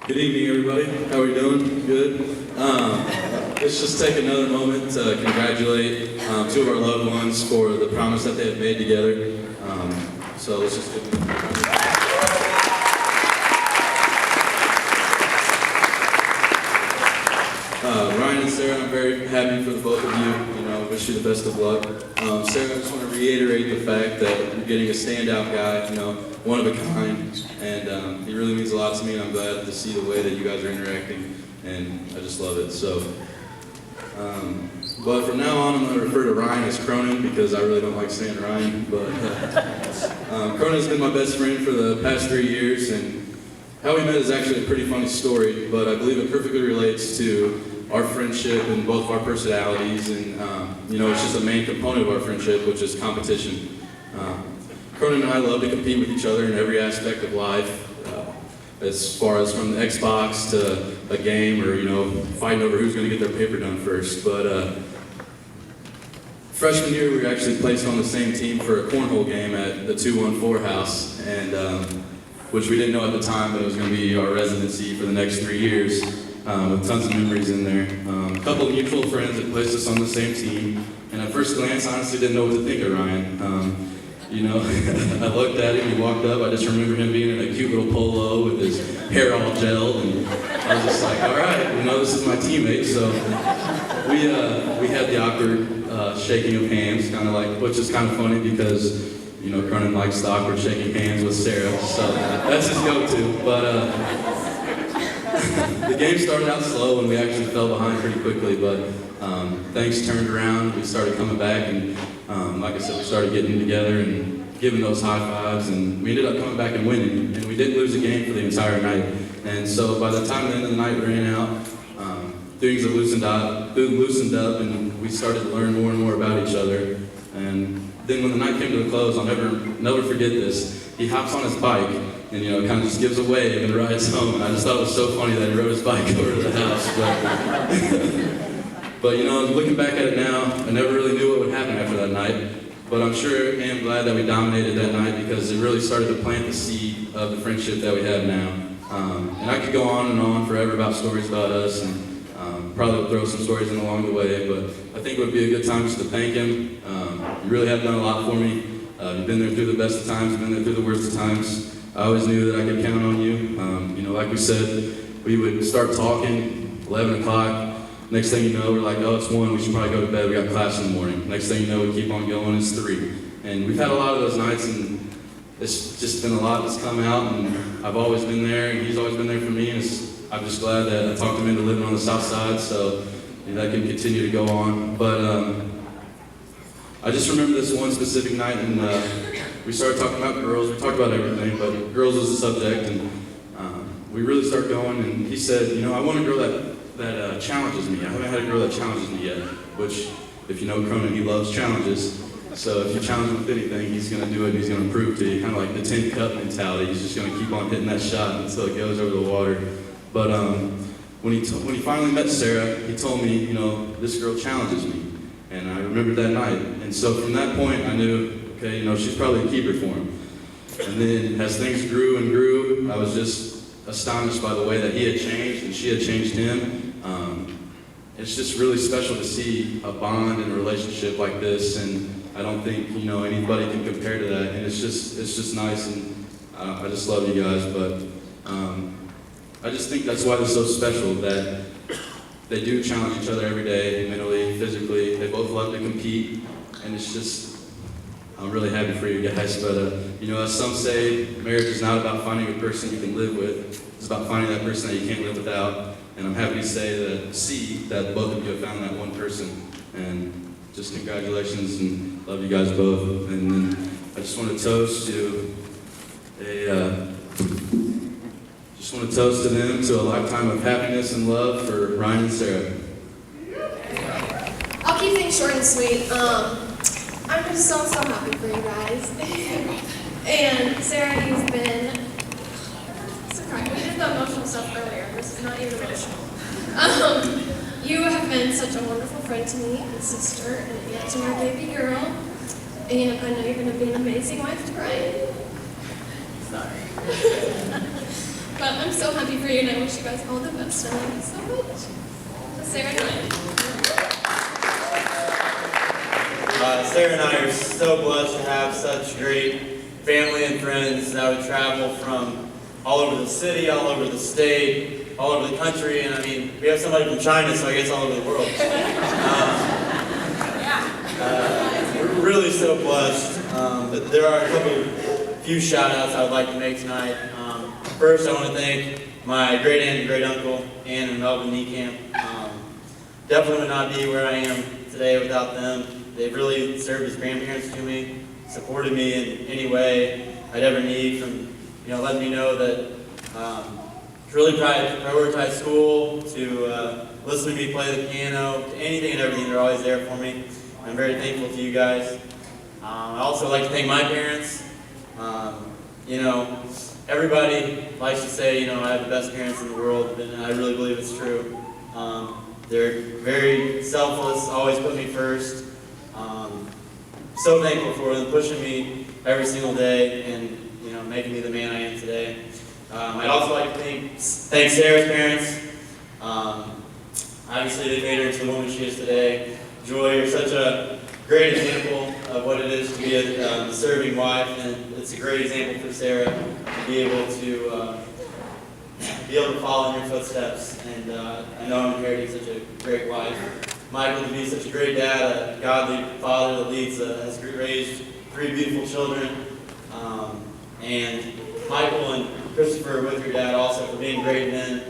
Good evening, everybody. How are we doing? Good. Let's just take another moment to congratulate two of our loved ones for the promise that they have made together. So let's just give them Ryan and Sarah, I'm very happy for the both of you. Wish you the best of luck. Sarah, I just want to reiterate the fact that you're getting a standout guy, one of a kind, and he really means a lot to me, and I'm glad to see the way that you guys are interacting, and I just love it. So, but from now on, I'm going to refer to Ryan as Cronin because I really don't like saying Ryan, but Cronin's been my best friend for the past 3 years, and how we met is actually a pretty funny story, but I believe it perfectly relates to our friendship and both of our personalities, and it's just a main component of our friendship, which is competition. Cronin and I love to compete with each other in every aspect of life, as far as from the Xbox to a game, or fighting over who's going to get their paper done first. But freshman year, we were actually placed on the same team for a cornhole game at the 214 house, and which we didn't know at the time, but it was going to be our residency for the next 3 years. With tons of memories in there. A couple of mutual friends that placed us on the same team, and at first glance, honestly didn't know what to think of Ryan. I looked at him, he walked up, I just remember him being in a cute little polo with his hair all gelled, and I was just like, all right, this is my teammate. So we had the awkward shaking of hands, kind of like, which is kind of funny because Cronin likes the awkward shaking hands with Sarah, so that's his go-to. But the game started out slow and we actually fell behind pretty quickly, but things turned around, we started coming back, and like I said, we started getting together and giving those high fives, and we ended up coming back and winning, and we didn't lose a game for the entire night. And so by the time the end of the night ran out, things had loosened up, and we started to learn more and more about each other. And then when the night came to the close, I'll never forget this. He hops on his bike and kind of just gives a wave and rides home. And I just thought it was so funny that he rode his bike over to the house. But looking back at it now, I never really knew what would happen after that night. But I'm sure and I'm glad that we dominated that night because it really started to plant the seed of the friendship that we have now. And I could go on and on forever about stories about us, and probably would throw some stories in along the way. But I think it would be a good time just to thank him. You really have done a lot for me. You've been there through the best of times, you've been there through the worst of times. I always knew that I could count on you. Like we said, we would start talking, 11 o'clock. Next thing you know, we're like, oh, it's 1, we should probably go to bed, we got class in the morning. Next thing you know, we keep on going, it's 3. And we've had a lot of those nights, and it's just been a lot that's come out, and I've always been there, and he's always been there for me, and I'm just glad that I talked him into living on the south side, so that can continue to go on. But I just remember this one specific night, and we started talking about girls. We talked about everything, but girls was the subject, and we really started going, and he said, I want a girl that challenges me. I haven't had a girl that challenges me yet, which, if you know Cronin, he loves challenges. So if you challenge him with anything, he's going to do it and he's going to prove to you. Kind of like the 10 cup mentality. He's just going to keep on hitting that shot until it goes over the water. But when he finally met Sarah, he told me, this girl challenges me. And I remembered that night. And so from that point, I knew, okay, she's probably a keeper for him. And then as things grew and grew, I was just astonished by the way that he had changed and she had changed him. It's just really special to see a bond and a relationship like this, and I don't think anybody can compare to that. And it's just nice, and I just love you guys. But I just think that's why they're so special, that they do challenge each other every day, mentally, physically. They both love to compete, and it's just, I'm really happy for you guys. But as some say, marriage is not about finding a person you can live with. It's about finding that person that you can't live without. And I'm happy to see that both of you have found that one person. And just congratulations, and love you guys both. And then I just want to toast to them to a lifetime of happiness and love for Ryan and Sarah. I'll keep things short and sweet. I'm just so happy for you guys. And Sarah, you've been surprised. We did the emotional stuff earlier. This is not even emotional. You have been such a wonderful friend to me, and sister, and aunt to my baby girl. And I know you're going to be an amazing wife to Brian. Sorry. But I'm so happy for you, and I wish you guys all the best. I love you so much. Sarah and Sarah and I are so blessed to have such great family and friends that would travel from all over the city, all over the state, all over the country, and I mean, we have somebody from China, so I guess all over the world. We're really so blessed. But there are few shout-outs I would like to make tonight. First, I want to thank my great aunt and great uncle, Ann and Melvin Niekamp. Definitely would not be where I am today without them. They've really served as grandparents to me, supported me in any way I'd ever need, from letting me know that to really prioritize school, to listen to me play the piano, to anything and everything. They're always there for me. I'm very thankful to you guys. I also like to thank my parents. Everybody likes to say, I have the best parents in the world, and I really believe it's true. They're very selfless, always put me first. So thankful for them, pushing me every single day and making me the man I am today. I'd also like to thank Sarah's parents. Obviously, they made her into the woman she is today. Joy, you're such a great example of what it is to be a serving wife, and it's a great example for Sarah to be able to follow in your footsteps. And I know I'm inheriting such a great wife. Michael, to be such a great dad, a godly father that has raised 3 beautiful children. And Michael and Christopher, with your dad also, for being great men.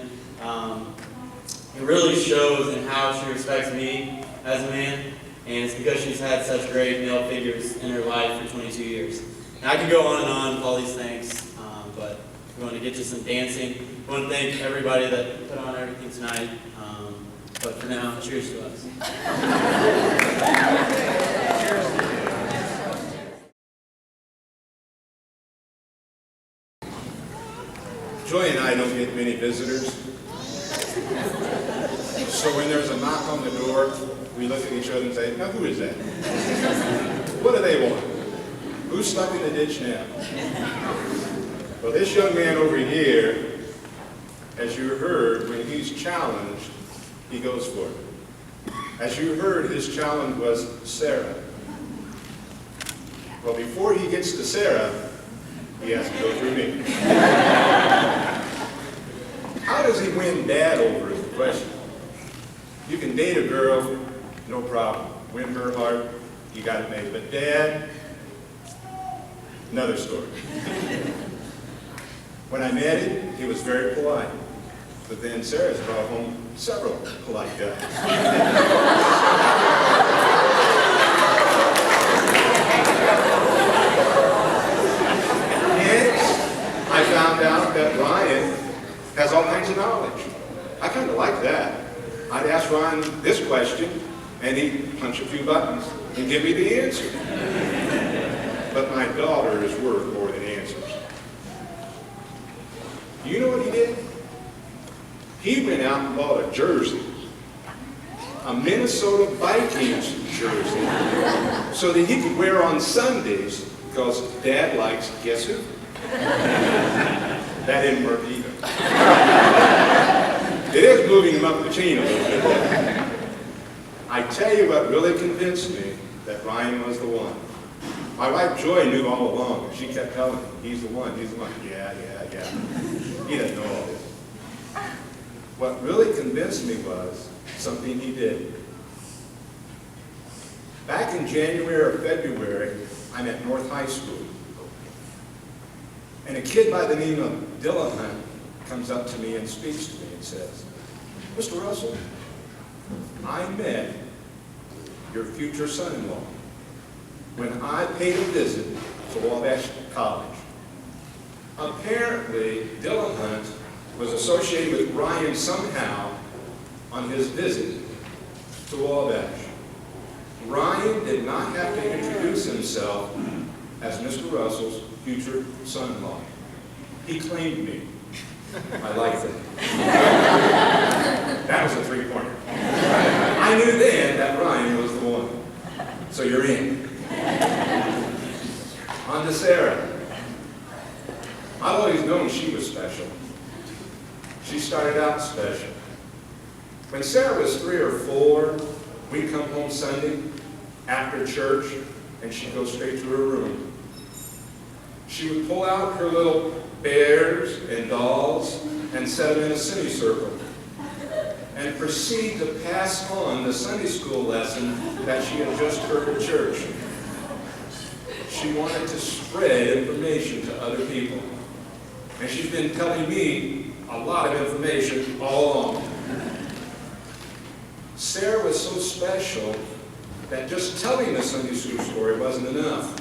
It really shows in how she respects me as a man, and it's because she's had such great male figures in her life for 22 years. And I could go on and on with all these things, but we want to get to some dancing. I want to thank everybody that put on everything tonight. But for now, cheers to us. Joy and I don't get many visitors. So when there's a knock on the door, we look at each other and say, now who is that? What do they want? Who's stuck in the ditch now? Well, this young man over here, as you heard, when he's challenged, he goes for it. As you heard, his challenge was Sarah. Well, before he gets to Sarah, he has to go through me. How does he win Dad over is the question. You can date a girl, no problem. Win her heart, you got it made. But Dad, another story. When I met him, he was very polite. But then Sarah's brought home several polite guys. I found out that Ryan has all kinds of knowledge. I kind of like that. I'd ask Ryan this question, and he'd punch a few buttons and give me the answer. But my daughter is worth more than answers. Do you know what he did? He went out and bought a jersey, a Minnesota Vikings jersey, so that he could wear on Sundays, because Dad likes, guess who? That didn't work either. It is moving him up the chain a little bit. I tell you what really convinced me that Ryan was the one. My wife Joy knew all along. She kept telling me, he's the one, he's the one. Yeah. He doesn't know all this. What really convinced me was something he did. Back in January or February, I'm at North High School. And a kid by the name of Dylan Hunt comes up to me and speaks to me and says, Mr. Russell, I met your future son-in-law when I paid a visit to Wabash College. Apparently, Dylan Hunt was associated with Ryan somehow on his visit to Wabash. Ryan did not have to introduce himself as Mr. Russell's future son-in-law. He claimed me. I like that. That was a three-pointer. I knew then that Ryan was the one. So you're in. On to Sarah. I've always known she was special. She started out special. When Sarah was 3 or 4, we'd come home Sunday after church, and she'd go straight to her room. She would pull out her little bears and dolls and set them in a semicircle and proceed to pass on the Sunday school lesson that she had just heard at church. She wanted to spread information to other people. And she's been telling me a lot of information all along. Sarah was so special that just telling the Sunday school story wasn't enough.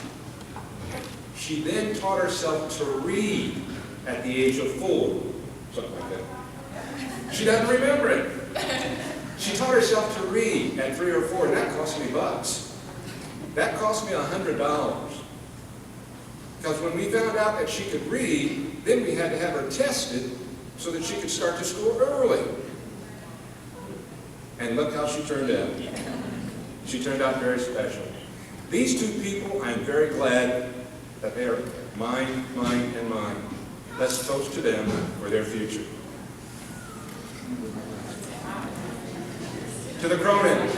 She then taught herself to read at the age of 4, something like that. She doesn't remember it. She taught herself to read at 3 or 4, and that cost me bucks. That cost me $100. Because when we found out that she could read, then we had to have her tested so that she could start to school early. And look how she turned out. She turned out very special. These 2 people, I'm very glad that they are mine, and mine. Let's toast to them for their future. To the Cronin.